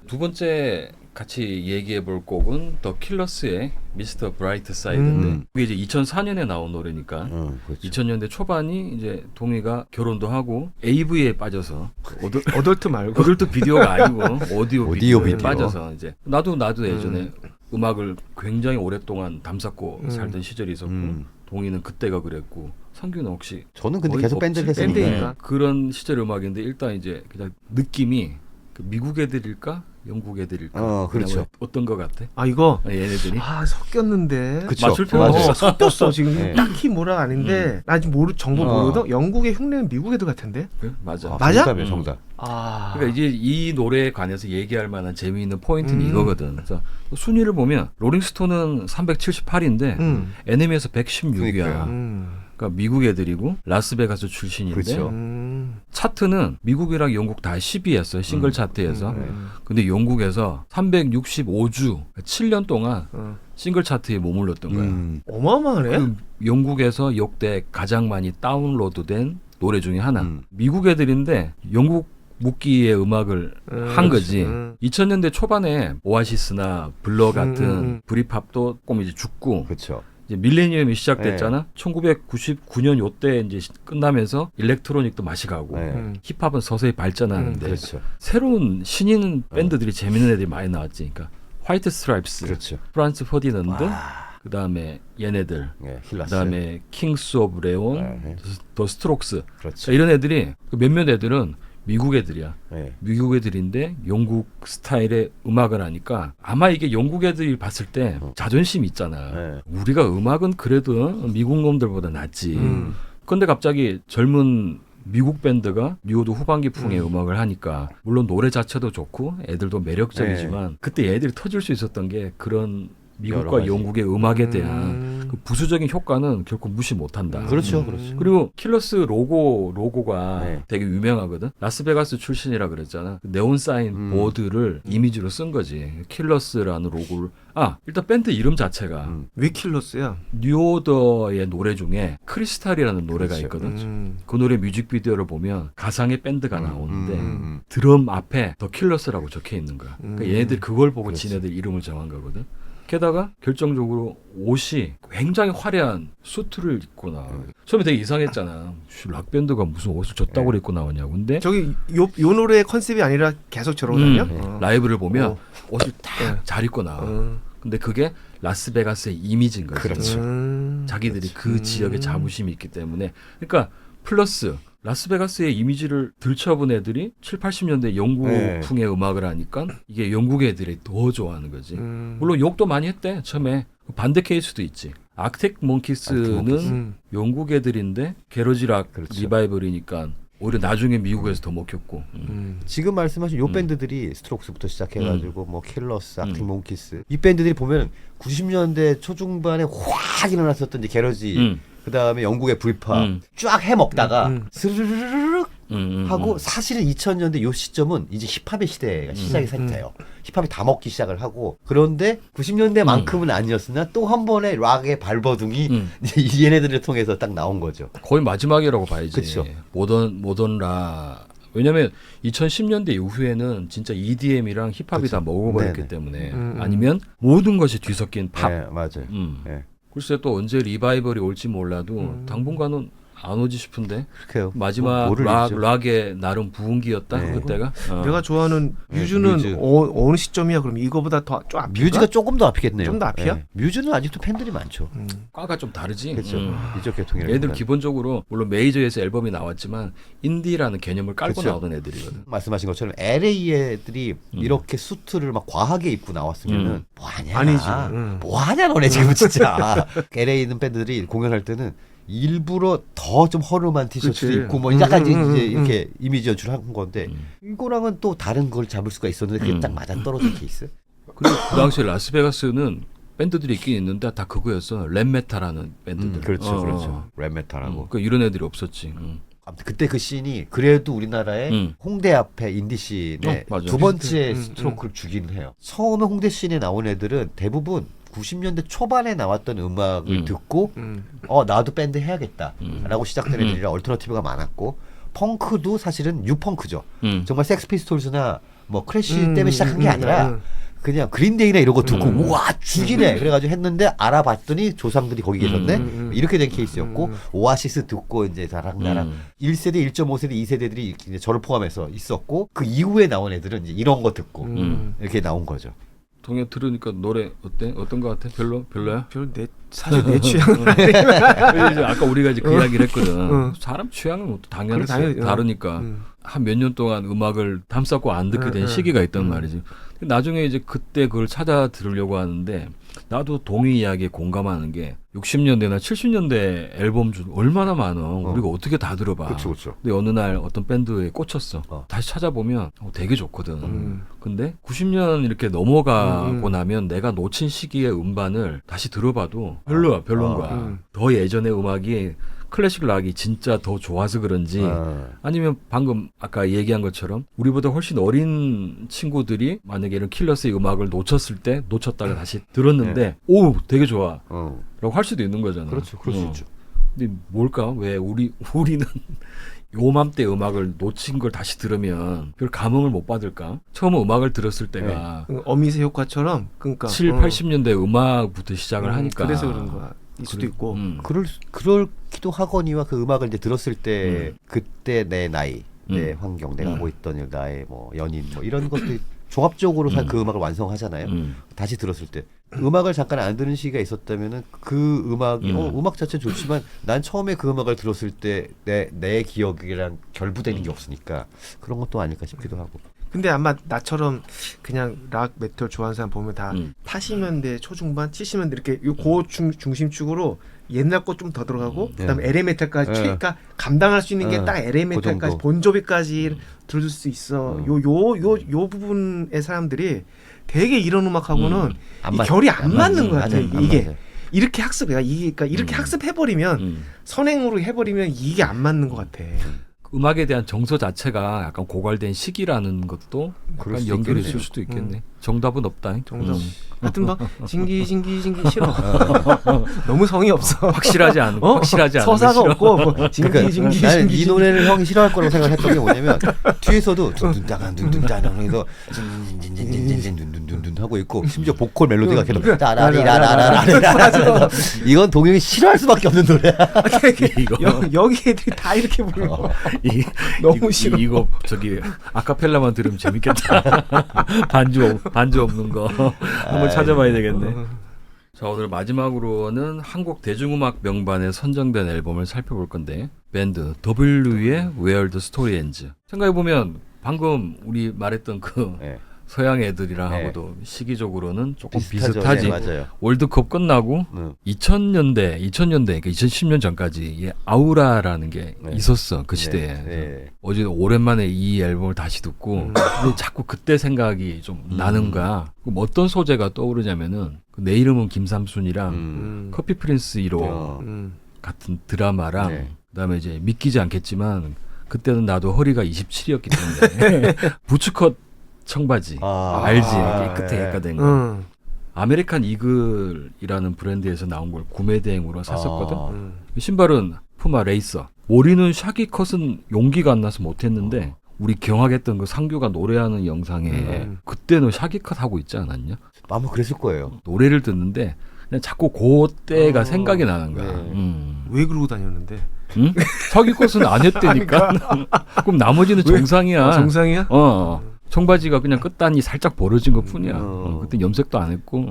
두 번째 같이 얘기해 볼 곡은 더 킬러스의 미스터 브라이트 사이드인데 그게 이제 2004년에 나온 노래니까 그렇죠. 2000년대 초반이 이제 동희가 결혼도 하고 AV에 빠져서 어덜트 말고 어덜트 비디오가 아니고 오디오 비디오에 비디오. 빠져서 이제 나도 예전에 음악을 굉장히 오랫동안 담쌓고 살던 시절이 있었고 동희는 그때가 그랬고 성규는 혹시 저는 근데 거의 계속 밴드를 없지? 했으니까. 밴드니까. 그런 시절 음악인데 일단 이제 그냥 느낌이 그 미국 애들일까 영국 애들일까 그렇죠. 어떤 거 같아? 아 이거 얘네들이 섞였는데 그쵸. 맞출 필요가 맞아요. 없어. 섞였어 지금. 네. 딱히 뭐라 아닌데 나 지금 정보 모르거든. 영국의 흉내는 미국 애들 같은데. 그래? 맞아. 맞아? 정답이에요, 정답. 아 그러니까 이제 이 노래에 관해서 얘기할 만한 재미있는 포인트는 음. 이거거든. 그래서 순위를 보면 롤링스톤은 378인데 NME에서 116이야. 그러니까요. 그러니까 미국 애들이고 라스베가스 출신인데 그렇죠. 차트는 미국이랑 영국 다 10위였어요. 싱글 차트에서. 근데 영국에서 365주 7년 동안 싱글 차트에 머물렀던 거야. 어마어마하네. 그 영국에서 역대 가장 많이 다운로드된 노래 중에 하나. 미국 애들인데 영국 묵기의 음악을 한 거지. 2000년대 초반에 오아시스나 블러 같은 브리팝도 조금 이제 죽고 그렇죠. 이제 밀레니엄이 시작됐잖아. 1999년 요때 이제 끝나면서 일렉트로닉도 맛이 가고 힙합은 서서히 발전하는데 그렇죠. 새로운 신인 밴드들이 재밌는 애들이 많이 나왔지. 그러니까 화이트 스트라이프스, 그렇죠. 프란스 퍼디넌드, 그다음에 얘네들, 네, 힐라스. 그다음에 킹스 오브 레온, 네. 더 스트록스. 그렇죠. 자, 이런 애들이 그 몇몇 애들은 미국 애들이야. 네. 미국 애들인데 영국 스타일의 음악을 하니까 아마 이게 영국 애들이 봤을 때 자존심이 있잖아. 네. 우리가 음악은 그래도 미국 놈들보다 낫지. 근데 갑자기 젊은 미국 밴드가 뉴오드 후반기풍의 음악을 하니까 물론 노래 자체도 좋고 애들도 매력적이지만 그때 애들이 터질 수 있었던 게 그런 여러 미국과 가지. 영국의 음악에 대한 그 부수적인 효과는 결코 무시 못한다. 그렇죠. 그렇죠. 그리고 킬러스 로고가 네. 되게 유명하거든. 라스베가스 출신이라 그랬잖아. 네온 사인 보드를 이미지로 쓴 거지. 킬러스라는 로고를. 일단 밴드 이름 자체가 왜 킬러스야? 뉴오더의 노래 중에 크리스탈이라는 노래가 그렇죠. 있거든. 그 노래 뮤직비디오를 보면 가상의 밴드가 나오는데 음. 드럼 앞에 더 킬러스라고 적혀 있는 거야. 그러니까 얘네들 그걸 보고 그렇지. 지네들 이름을 정한 거거든. 게다가 결정적으로 옷이 굉장히 화려한 수트를 입고 나와. 처음에 되게 이상했잖아. 락 밴드가 무슨 옷을 저따구로 입고 나오냐고. 근데 저기 요 노래의 컨셉이 아니라 계속 저러고 다녀? 라이브를 보면 옷을 네. 딱 잘 입고 나와. 근데 그게 라스베가스의 이미지인 거지. 그렇죠. 자기들이 그 지역에 자부심이 있기 때문에. 그러니까 플러스 라스베가스의 이미지를 들춰본 애들이 7, 80년대 영국풍의 음악을 하니까 이게 영국 애들이 더 좋아하는 거지. 물론 욕도 많이 했대. 처음에 반대 케이스도 있지. 악텍 몽키스는 영국 애들인데 게러지락 그렇죠. 리바이벌이니까 오히려 나중에 미국에서 더 먹혔고. 지금 말씀하신 요 밴드들이 스트록스부터 시작해가지고 뭐 킬러스, 악틱 몽키스 이 밴드들이 보면 90년대 초중반에 확 일어났었던 이제 게러지 그 다음에 영국의 브리팝 쫙 해먹다가 스르르르륵 하고 사실은 2000년대 요 시점은 이제 힙합의 시대가 시작이 돼요. 힙합이 다 먹기 시작을 하고 그런데 90년대만큼은 아니었으나 또 한 번의 락의 발버둥이 이제 얘네들을 통해서 딱 나온 거죠. 거의 마지막이라고 봐야지. 그쵸. 모던 락. 왜냐면 2010년대 이후에는 진짜 EDM이랑 힙합이 다 먹어버렸기 네네. 때문에 아니면 모든 것이 뒤섞인 팝. 네, 맞아요. 네. 글쎄 또 언제 리바이벌이 올지 몰라도 당분간은 안 오지 싶은데 그래요. 마지막 모르겠죠. 락의 나름 부흥기였다 네. 그때가. 내가 좋아하는 뮤즈는 뮤즈. 어느 시점이야? 그럼 이거보다 더 좀 앞일까? 뮤즈가 조금 더 앞이겠네요. 좀 더 앞이야? 뮤즈는 아직도 팬들이 많죠. 과가 좀 다르지. 그렇죠. 이쪽 계통이라. 얘들 기본적으로 물론 메이저에서 앨범이 나왔지만 인디라는 개념을 깔고 그쵸. 나오던 애들이거든. 말씀하신 것처럼 LA 애들이 이렇게 수트를 막 과하게 입고 나왔으면은 뭐하냐? 아니지. 뭐하냐 너네 지금 진짜. LA 있는 밴드들이 공연할 때는 일부러 더 좀 허름한 티셔츠도 그치. 입고 뭐 약간 이제 이렇게 이미지 연출한 건데 이거랑은 또 다른 걸 잡을 수가 있었는데 그게 딱 맞아 떨어진 케이스. 그리고 그 당시에 라스베가스는 밴드들이 있긴 있는데 다 그거였어. 랩메탈하는 밴드들. 그렇죠, 그렇죠. 랩메탈하고. 그 이런 애들이 없었지. 아무튼 그때 그 씬이 그래도 우리나라의 홍대 앞에 인디 씬의 맞아. 두 번째 스트로크를 주기는 해요. 처음에 홍대 씬에 나온 애들은 대부분 90년대 초반에 나왔던 음악을 듣고 나도 밴드 해야겠다라고 시작된 애들이라 얼터너티브가 많았고 펑크도 사실은 뉴펑크죠. 정말 섹스피스톨스나 뭐 클래시 때문에 시작한 게 아니라 그냥 그린데이나 이런 거 듣고 우와 죽이네 그래가지고 했는데 알아봤더니 조상들이 거기 계셨네 이렇게 된 케이스였고 오아시스 듣고 이제 나랑 1세대, 1.5세대, 2세대들이 이제 저를 포함해서 있었고 그 이후에 나온 애들은 이제 이런 거 듣고 이렇게 나온 거죠. 동해 들으니까 노래 어때? 어떤 거 같아? 별로야? 사실 내 취향은 아까 우리가 이제 그 이야기를 했거든. 사람 취향은 뭐 당연히 당연히, 다르니까 한 몇 년 동안 음악을 담쌓고 안 듣게 된 시기가 있단 말이지. 나중에 이제 그때 그걸 찾아 들으려고 하는데 나도 동의 이야기에 공감하는 게 60년대나 70년대 앨범 중 얼마나 많어. 우리가 어떻게 다 들어봐. 그렇죠. 근데 어느 날 어떤 밴드에 꽂혔어. 다시 찾아보면 되게 좋거든. 근데 90년 이렇게 넘어가고 나면 내가 놓친 시기의 음반을 다시 들어봐도 별로인 거야. 더 예전의 음악이 클래식 락이 진짜 더 좋아서 그런지 아니면 방금 아까 얘기한 것처럼 우리보다 훨씬 어린 친구들이 만약에 이런 킬러스의 음악을 놓쳤다가 다시 들었는데 오 되게 좋아 라고 할 수도 있는 거잖아. 그렇죠. 그럴 수 있죠. 근데 뭘까? 왜 우리는 요맘때 음악을 놓친 걸 다시 들으면 별 감흥을 못 받을까? 처음 음악을 들었을 때가 어미새 효과처럼 그러니까 7, 80년대 음악부터 시작을 하니까 그래서 그런 거야. 일 수도 있고. 그럴기도 하거니와 그 음악을 이제 들었을 때 그때 내 나이, 내 환경, 내가 하고 있던 나의 뭐 연인 뭐 이런 것들 종합적으로 그 음악을 완성하잖아요. 다시 들었을 때 음악을 잠깐 안 듣는 시기가 있었다면은 그 음악이 음악 자체 좋지만 난 처음에 그 음악을 들었을 때 내 기억이랑 결부되는 게 없으니까 그런 것도 아닐까 싶기도 하고. 근데 아마 나처럼 그냥 락 메탈 좋아하는 사람 보면 다 80년대 초중반 70년대 이렇게 고 중심축으로 옛날 거 좀 더 들어가고 그다음에 LA 메탈까지 그러니까 감당할 수 있는 게 딱 LA 메탈까지 본조비까지 들을 수 있어. 요 부분의 사람들이 되게 이런 음악하고는 이 결이 안 맞는 것 같아. 이게 이렇게 이렇게 학습해버리면 선행으로 해버리면 이게 안 맞는 것 같아. 음악에 대한 정서 자체가 약간 고갈된 시기라는 것도 약간 연결이 있을 수도 있겠네. 정답은 없다. 정답. 하여튼 막 징기 싫어. 너무 성의 없어. 확실하지 않은 서사가 싫어. 없고 뭐 징기 나는 이 노래를 형이 싫어할 거라고 생각했던 게 뭐냐면 뒤에서도 둔둔따간 해서 둔둔둔둔둔둔 하고 있고 심지어 보컬 멜로디가 계속 따라리라라라라라 이건 동영이 싫어할 수밖에 없는 노래야. 여기 애들이 다 이렇게 불러. 너무 싫어. 이거 저기 아카펠라만 들으면 재밌겠다. 반주 없는 거 한번 찾아봐야 되겠네. 자, 오늘 마지막으로는 한국 대중음악 명반에 선정된 앨범을 살펴볼 건데 밴드 W의 Where the Story Ends. 생각해보면 방금 우리 말했던 그 서양 애들이랑 하고도 시기적으로는 조금 비슷하지. 맞아요. 월드컵 끝나고 2000년대 그러니까 2010년 전까지 아우라라는 게 있었어. 그 시대에. 어제 오랜만에 이 앨범을 다시 듣고 근데 자꾸 그때 생각이 좀 나는 거야. 그럼 어떤 소재가 떠오르냐면은 내 이름은 김삼순이랑 커피 프린스 1호 같은 드라마랑 그다음에 이제 믿기지 않겠지만 그때는 나도 허리가 27이었기 때문에 부츠컷 청바지 알지? 깨끗하게 깎아댄 거. 아메리칸 이글이라는 브랜드에서 나온 걸 구매 대행으로 샀었거든. 신발은 푸마 레이서. 머리는 샤기컷은 용기가 안 나서 못했는데 우리 경악했던 그 상규가 노래하는 영상에 그때는 샤기컷 하고 있지 않았냐? 아마 그랬을 거예요. 노래를 듣는데 그냥 자꾸 그때가 생각이 나는 거야. 왜 그러고 다녔는데? 응? 샤기컷은 안 했다니까. 그럼 나머지는 정상이야. 정상이야? 청바지가 그냥 끝단이 살짝 벌어진 것 뿐이야. 그때 염색도 안 했고.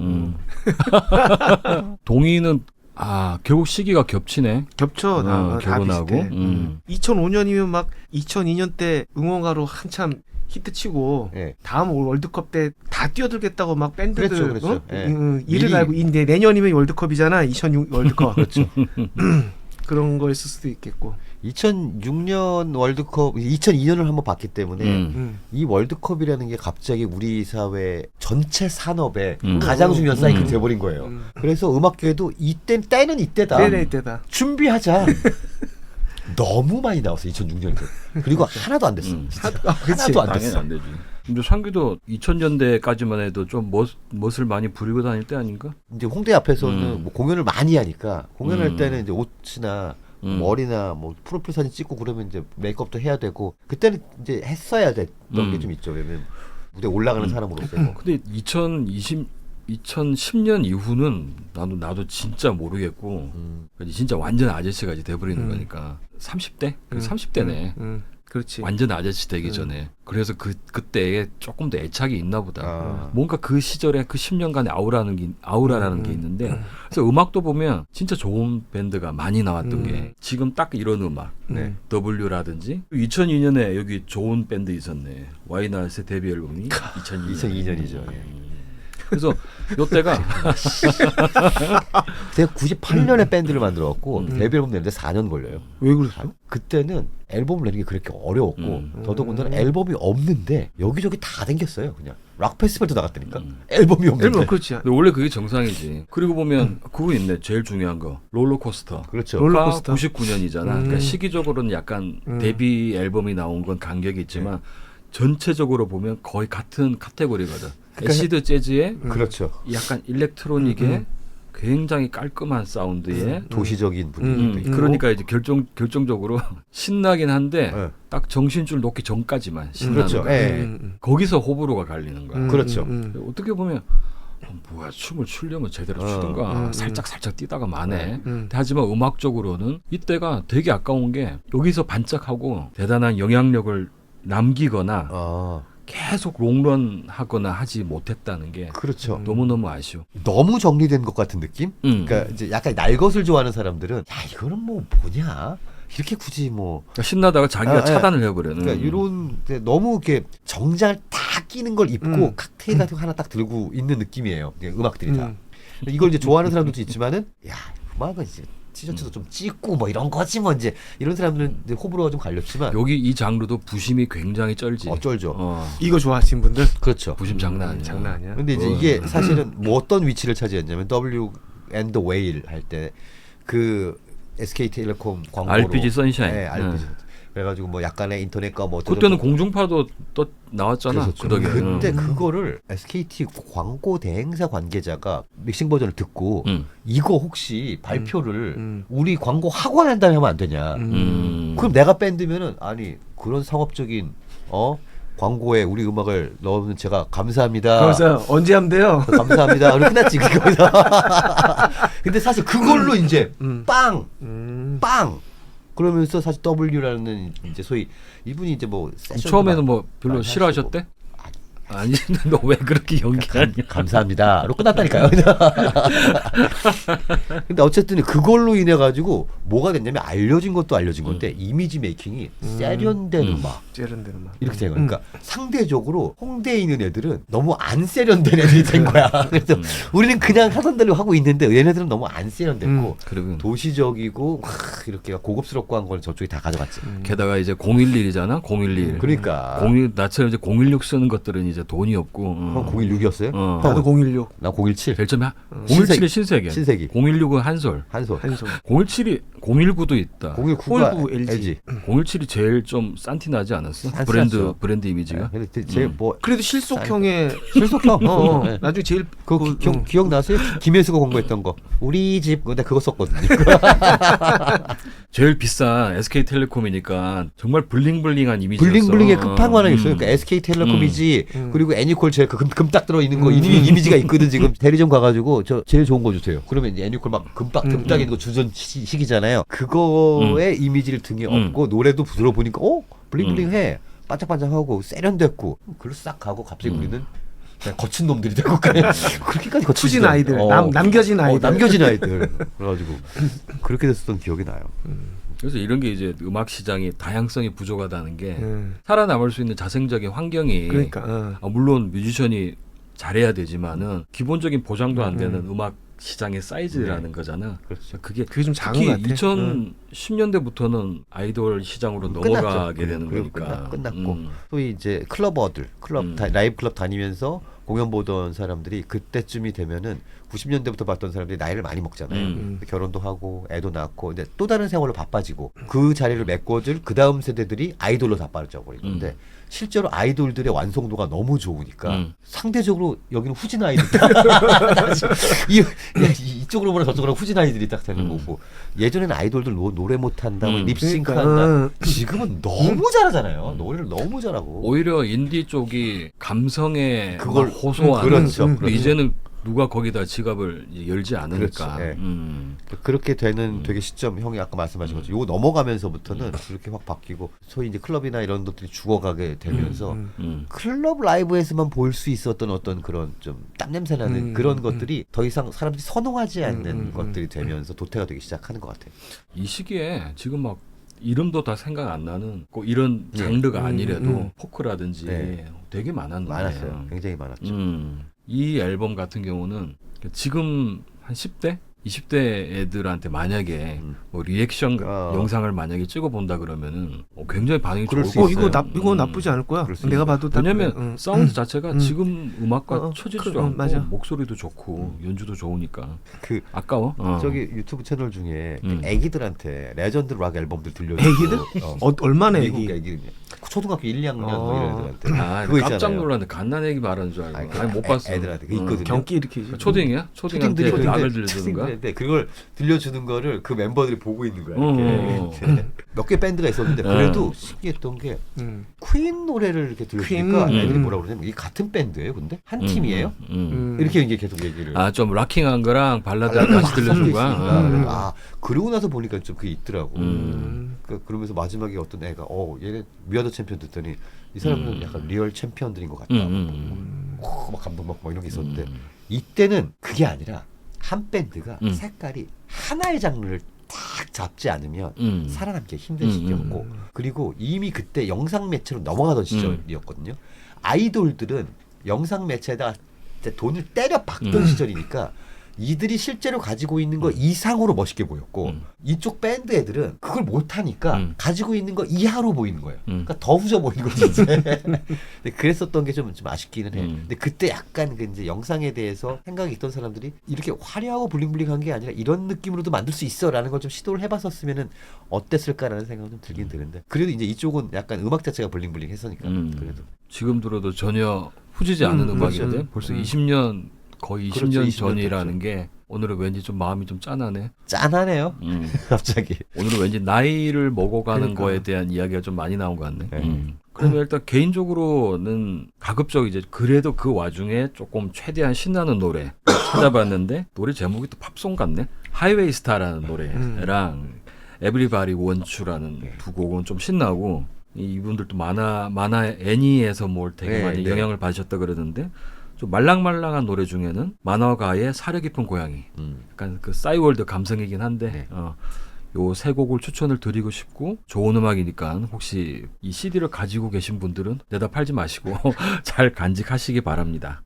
동의는 결국 시기가 겹치네. 겹쳐. 결혼하고. 2005년이면 막 2002년 때 응원가로 한참 히트치고 다음 월드컵 때 다 뛰어들겠다고 막 밴드들 그랬죠. 이를 알고 있는데 내년이면 월드컵이잖아. 2006 월드컵. 그렇죠. 그런 거였을 수도 있겠고. 2006년 월드컵, 2002년을 한번 봤기 때문에 이 월드컵이라는 게 갑자기 우리 사회 전체 산업에 가장 중요한 사이클이 돼버린 거예요. 그래서 음악계에도 때는 이때다. 때는 이때다. 준비하자. 너무 많이 나왔어 2006년에. 그리고 하나도 안 됐어. 하나도 안 됐어. 안 되지. 근데 상규도 2000년대까지만 해도 좀 멋을 많이 부리고 다닐 때 아닌가? 이제 홍대 앞에서는 뭐 공연을 많이 하니까 공연할 때는 이제 옷이나 머리나 뭐 프로필 사진 찍고 그러면 이제 메이크업도 해야 되고 그때는 이제 했어야 됐던 게 좀 있죠. 왜냐면 무대 올라가는 사람으로서. 근데 2010년 이후는 나도 진짜 모르겠고 진짜 완전 아저씨가 이제 돼버리는 거니까 30대? 30대네. 그렇지. 완전 아저씨 되기 전에. 그래서 그때에 조금 더 애착이 있나 보다. 아. 뭔가 그 시절에 그 10년간의 아우라라는 게 있는데 그래서 음악도 보면 진짜 좋은 밴드가 많이 나왔던 게 지금 딱 이런 음악. 네. W라든지 2002년에 여기 좋은 밴드 있었네. 와이너스의 데뷔 앨범이 2002년이죠. 그래서 요때가 제가 98년에 밴드를 만들어갖고 데뷔 앨범 내는데 4년 걸려요. 왜 그랬어요? 그때는 앨범을 내는 게 그렇게 어려웠고 더더군다나 앨범이 없는데 여기저기 다 댕겼어요. 그냥 락 페스티벌도 나갔다니까. 앨범이 없는데. 앨범 그렇지. 근데 원래 그게 정상이지. 그리고 보면 그거 있네. 제일 중요한 거 롤러코스터. 그렇죠. 롤러코스터. 99년이잖아. 그러니까 시기적으로는 약간 데뷔 앨범이 나온 건 간격이 있지만 전체적으로 보면 거의 같은 카테고리거든. 애시드 재즈의 그렇죠. 약간 일렉트로닉의 굉장히 깔끔한 사운드의 도시적인 분위기도 있고. 그러니까 이제 결정적으로 신나긴 한데 네. 딱 정신줄 놓기 전까지만 신나는 그렇죠. 거야. 예. 거기서 호불호가 갈리는 거야. 그렇죠. 어떻게 보면 뭐야 춤을 추려면 제대로 추든가 살짝 뛰다가 마네. 하지만 음악적으로는 이때가 되게 아까운 게 여기서 반짝하고 대단한 영향력을 남기거나 아, 계속 롱런하거나 하지 못했다는 게 그렇죠. 너무너무 아쉬워. 너무 정리된 것 같은 느낌? 그러니까 이제 약간 날 것을 좋아하는 사람들은 야 이거는 뭐 뭐냐 이렇게 굳이 뭐 그러니까 신나다가 자기가 차단을 해버려는. 그러니까 이런 너무 이렇게 정장을 다 끼는 걸 입고 칵테일 같은 거 하나 딱 들고 있는 느낌이에요. 음악들이 다. 이걸 이제 좋아하는 사람들도 있지만은 야 음악은 이제 티셔츠도 좀 찢고 뭐 이런 거지 뭐 이제 이런 사람들은 이제 호불호가 좀 갈렸지만 여기 이 장르도 부심이 굉장히 쩔지. 쩔죠. 이거 좋아하시는 분들 그렇죠. 부심 장난 아니야. 장난 아니야. 근데 이제 이게 사실은 뭐 어떤 위치를 차지했냐면 W and the Whale 할 때 그 SK텔레콤 광고로 RPG 선샤인. 네, RPG. 그래가지고 뭐 약간의 인터넷과 뭐 그때는 공중파도 또 나왔잖아. 그 덕에. 그때 그거를 SKT 광고 대행사 관계자가 믹싱 버전을 듣고 이거 혹시 발표를 우리 광고 하고 난 다음에 하면 안 되냐? 그럼 내가 밴드면은 아니 그런 상업적인 광고에 우리 음악을 넣으면 제가 감사합니다. 그래서 언제 하면 돼요? 감사합니다. 그리고 끝났지 거기서. 근데 사실 그걸로 이제 빵. 그러면서 사실 W라는 이제 소위 이분이 이제 뭐 처음에는 뭐 별로 싫어하셨대? 아니, 너 왜 그렇게 연기하냐? 감사합니다로 끝났다니까요. 근데 어쨌든 그걸로 인해 가지고 뭐가 됐냐면 알려진 것도 알려진 건데 이미지 메이킹이 세련된 음악. 세련된 음악. 이렇게 된 거야. 그러니까 상대적으로 홍대에 있는 애들은 너무 안 세련된 애들이 된 거야. 그래서 우리는 그냥 하던 대로 하고 있는데 얘네들은 너무 안 세련됐고 그리고 도시적이고 이렇게 고급스럽고 한 걸 저쪽이 다 가져갔지. 게다가 이제 011이잖아. 011. 그러니까 나처럼 이제 016 쓰는 것들은 이제 돈이 없고. 형 016이었어요? 나도 016. 나 017. 별점이 017이 신세계. 신세계. 016은 한솔. 한솔. 017이 019도 있다. 019가 LG. 017이 제일 좀 싼티 나지 않았어? 싼티났죠. 브랜드 이미지가. 근데 제일 뭐 그래도 실속형의 실속형. 네. 나중에 제일 기억나세요? 김혜수가 공부했던 거. 우리 집. 근데 그거 썼거든요. 제일 비싼 SK텔레콤이니까 정말 블링블링한 이미지였어. 블링블링의 끝판왕이 있어요. 그러니까 SK텔레콤이지. 그리고 애니콜 제일 금 딱 들어 있는 거 이미지가 있거든. 지금 대리점 가가지고 저 제일 좋은 거 주세요. 그러면 이제 애니콜 막 금딱 있는 거 주전 시기잖아요. 그거의 이미지를 등에 업고 노래도 들어보니까 블링블링해. 반짝반짝하고 세련됐고 그걸 싹 가고 갑자기 우리는 그냥 거친 놈들이 되고 그렇게까지 거친 투진 아이들, 남겨진 아이들. 남겨진 아이들. 그래가지고 그렇게 됐었던 기억이 나요. 그래서 이런 게 이제 음악 시장이 다양성이 부족하다는 게 살아남을 수 있는 자생적인 환경이 그러니까 물론 뮤지션이 잘해야 되지만은 기본적인 보장도 안 되는 음악 시장의 사이즈라는 거잖아. 그렇죠. 그게 좀 작은 특히 것 같아. 2010년대부터는 아이돌 시장으로 넘어가게 되는 거니까. 끝났고 소위 이제 클러버들, 라이브 클럽 다니면서 공연 보던 사람들이 그때쯤이 되면은 90년대부터 봤던 사람들이 나이를 많이 먹잖아요. 결혼도 하고 애도 낳고 이제 또 다른 생활로 바빠지고 그 자리를 메꿔줄 그 다음 세대들이 아이돌로 다 빠져버린 건데 실제로 아이돌들의 완성도가 너무 좋으니까 상대적으로 여기는 후진 아이들 이쪽으로 보나 저쪽으로 후진 아이들이 딱 되는 거고 예전에는 아이돌들 노래 못한다, 립싱크한다. 지금은 너무 잘하잖아요. 노래를 너무 잘하고. 오히려 인디 쪽이 감성에 그걸 호소하는. 그렇죠. 이제는 누가 거기다 지갑을 열지 않으니까. 그렇죠. 네. 그렇게 되는 되게 시점 형이 아까 말씀하신 것처럼 요거 넘어가면서부터는 그렇게 확 바뀌고 소위 이제 클럽이나 이런 것들이 죽어가게 되면서 클럽 라이브에서만 볼 수 있었던 어떤 그런 좀 땀냄새 나는 그런 것들이 더 이상 사람들이 선호하지 않는 것들이 되면서 도태가 되기 시작하는 것 같아요. 이 시기에 지금 막 이름도 다 생각 안 나는 꼭 이런 장르가 아니래도 포크라든지 되게 많았는데. 많았어요. 굉장히 많았죠. 이 앨범 같은 경우는 지금 한 10대? 20대 애들한테 만약에 뭐 리액션 영상을 만약에 찍어본다 그러면은 굉장히 반응이 좋을 것 같아요. 이거 나쁘지 않을 거야. 내가 봐도 왜냐면 사운드 자체가 지금 음악과 처지지도 않고 맞아. 목소리도 좋고 연주도 좋으니까 그 아까워. 저기 유튜브 채널 중에 애기들한테 레전드 락 앨범들 들려주고 애기들? 얼마나 미국 애기? 애기 초등학교 1, 2학년 뭐 이런 애들한테 깜짝 놀랐는데 갓난 애기 말하는 줄 알고 못 봤어. 애들한테 그 있거든요. 경기 일으키지. 초딩이야? 초딩한테 락을 들려주는 거야? 그걸 들려주는 거를 그 멤버들이 보고 있는 거야. 몇 개 밴드가 있었는데 그래도 신기했던 게 퀸 노래를 이렇게 들려주니까 애들이 뭐라 그러냐면 이게 같은 밴드예요, 근데 한 팀이에요. 이렇게 이게 계속 얘기를. 좀 락킹한 거랑 발라드랑 같이 들려준 거야. 아 그러고 나서 보니까 좀 그게 있더라고. 그러면서 마지막에 어떤 애가 얘네 위아더 챔피언 듣더니 이 사람은 약간 리얼 챔피언들인 것 같다. 막 감동받고 막 이런 게 있었는데 이때는 그게 아니라 한 밴드가 색깔이 하나의 장르를 딱 잡지 않으면 살아남기 힘든 시기였고 그리고 이미 그때 영상 매체로 넘어가던 시절이었거든요. 아이돌들은 영상 매체에다가 돈을 때려 박던 시절이니까 이들이 실제로 가지고 있는 거 이상으로 멋있게 보였고 이쪽 밴드 애들은 그걸 못하니까 가지고 있는 거 이하로 보이는 거예요. 그러니까 더 후져 보이는 거지 이제. 근데 그랬었던 게 좀 아쉽기는 해. 근데 그때 약간 그 이제 영상에 대해서 생각이 있던 사람들이 이렇게 화려하고 블링블링한 게 아니라 이런 느낌으로도 만들 수 있어라는 걸 좀 시도를 해봤었으면은 어땠을까라는 생각은 좀 들긴 드는데 그래도 이제 이쪽은 약간 음악 자체가 블링블링했으니까 그래도 지금 들어도 전혀 후지지 않은 음악인데 벌써 20년 거의 20년 그렇죠, 전이라는 게 오늘은 왠지 좀 마음이 좀 짠하네. 짠하네요. 갑자기. 오늘은 왠지 나이를 먹어가는 거에 대한 이야기가 좀 많이 나온 것 같네. 그러면 일단 개인적으로는 가급적 이제 그래도 그 와중에 조금 최대한 신나는 노래 찾아봤는데 노래 제목이 또 팝송 같네. 하이웨이 스타라는 노래랑 에브리바디 원츄라는 두 곡은 좀 신나고 이분들도 만화 애니에서 뭘 되게 많이 영향을 받으셨다 그러는데 좀 말랑말랑한 노래 중에는 만화가의 사려 깊은 고양이 약간 그 싸이월드 감성이긴 한데 요 세 곡을 추천을 드리고 싶고 좋은 음악이니까 혹시 이 CD를 가지고 계신 분들은 내다 팔지 마시고 잘 간직하시기 바랍니다.